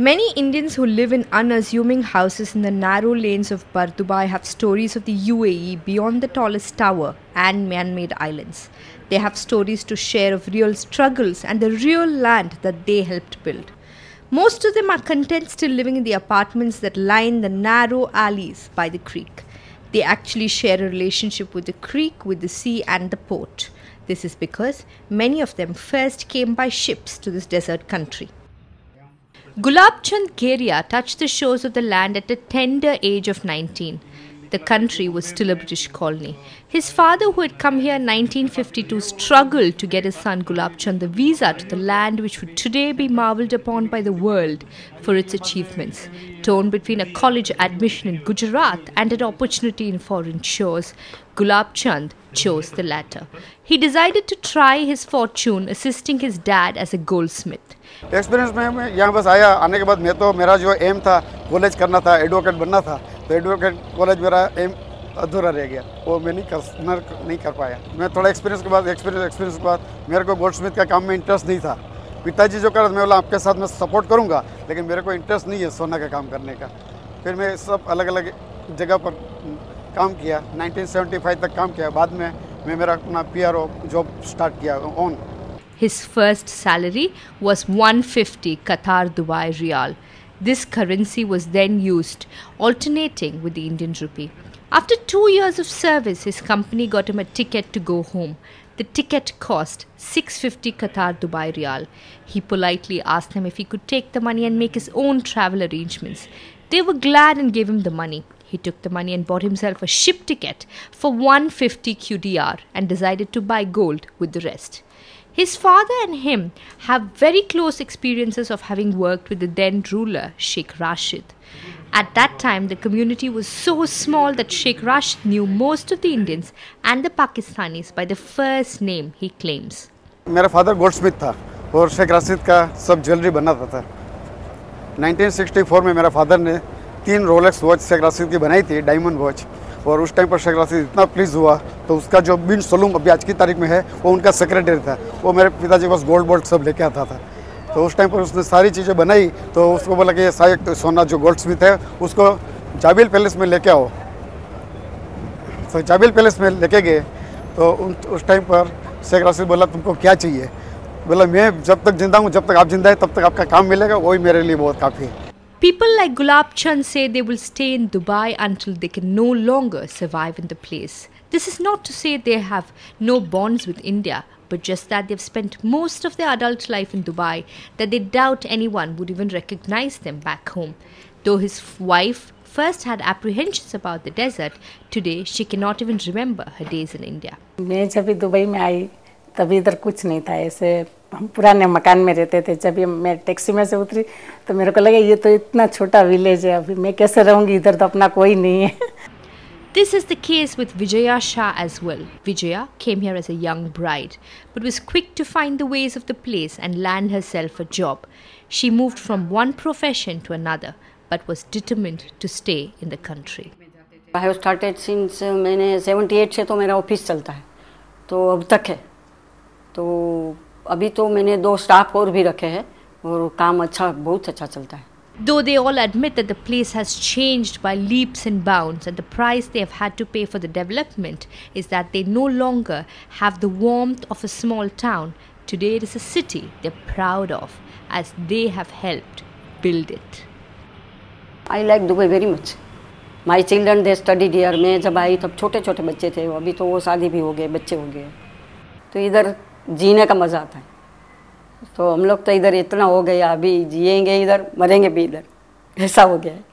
Many Indians who live in unassuming houses in the narrow lanes of Bardubai have stories of the UAE beyond the tallest tower and man-made islands. They have stories to share of real struggles and the real land that they helped build. Most of them are content still living in the apartments that line the narrow alleys by the creek. They actually share a relationship with the creek, with the sea and the port. This is because many of them first came by ships to this desert country. Gulab Chand Keria touched the shores of the land at the tender age of 19. The country was still a British colony. His father, who had come here in 1952, struggled to get his son Gulab Chand the visa to the land which would today be marvelled upon by the world for its achievements. Torn between a college admission in Gujarat and an opportunity in foreign shores, Gulab Chand chose the latter. He decided to try his fortune assisting his dad as a goldsmith. Experience में मैं यहाँ बस आया, आने के बाद मेरा जो एम था कॉलेज करना था, एडवोकेट बनना था, तो एडवोकेट कॉलेज मेरा एम अधूरा रह गया, वो मैं नहीं कर पाया। मैं थोड़ा एक्सपीरियंस के बाद मेरे को गोल्डस्मिथ का काम में इंटरेस्ट नहीं था। पिताजी जो कर रहे थे मैं बोला आपके साथ मैं सपोर्ट करूँगा, लेकिन मेरे को इंटरेस्ट नहीं है सोना का काम करने का। फिर मैं सब अलग अलग जगह पर काम किया, 1975 तक काम किया। बाद में मैं मेरा अपना PRO जॉब स्टार्ट किया on. His first salary was 150 Qatar Dubai Riyal. This currency was then used, alternating with the Indian rupee. After 2 years of service, his company got him a ticket to go home. The ticket cost 650 Qatar Dubai Riyal. He politely asked them if he could take the money and make his own travel arrangements. They were glad and gave him the money. He took the money and bought himself a ship ticket for 150 QDR and decided to buy gold with the rest. His father and him have very close experiences of having worked with the then ruler, Sheikh Rashid. At that time, the community was so small that Sheikh Rashid knew most of the Indians and the Pakistanis by the first name he claims. मेरा father Goldsmith था और शेख राशिद का सब jewellery बनाता था। 1964 में मेरा father ने 3 रोलेक्स वॉच शेख राशिद की बनाई थी, डायमंड वॉच, और उस टाइम पर शेख राशिद इतना प्लीज़ हुआ तो उसका जो बिन सलूम अभी आज की तारीख में है वो उनका सेक्रेटरी था। वो मेरे पिताजी के पास गोल्ड बोल्ट सब लेके आता था। तो उस टाइम पर उसने सारी चीज़ें बनाई, तो उसको बोला कि ये सारा सोना जो गोल्डस्मिथ है उसको जाबिल पैलेस में लेके आओ। तो जाबिल पैलेस में लेके गए तो उस टाइम पर शेख राशिद बोला तुमको क्या चाहिए? बोला मैं जब तक जिंदा हूँ, जब तक आप जिंदा है तब तक आपका काम मिलेगा, वही मेरे लिए बहुत काफ़ी है। People like Gulab Chand say they will stay in Dubai until they can no longer survive in the place. This is not to say they have no bonds with India, but just that they've spent most of their adult life in Dubai, that they doubt anyone would even recognize them back home. Though his wife first had apprehensions about the desert, today she cannot even remember her days in India. मैं जब Dubai में आई तभी इधर कुछ नहीं था, ऐसे हम पुराने मकान में रहते थे। जब मैं टैक्सी में से उतरी तो मेरे को लगा ये तो इतना छोटा विलेज है, अभी मैं कैसे रहूँगी, इधर तो अपना कोई नहीं है। This is the case with Vijaya Shah as well. Vijaya came here as a young bride, but was quick to find the ways of the place and land herself a job. She moved from one profession to another, but was determined to stay in the country. I have started since मैंने 78 से तो मेरा office चलता है, तो अब तक है। तो अभी तो मैंने 2 स्टाफ और भी रखे हैं और काम बहुत अच्छा चलता है। Though they all admit that the place has changed by leaps and bounds and the price they have had to pay for the development is that they no longer have the warmth of a small town, today it is a city they're proud of as they have helped build it. I like Dubai very much. My children they studied here. मैं जब आई तब छोटे छोटे बच्चे थे, अभी तो वो शादी भी हो गए, बच्चे हो गए, तो इधर जीने का मज़ा आता है। तो हम लोग तो इधर इतना हो गया, अभी जिएंगे इधर, मरेंगे भी इधर, ऐसा हो गया है।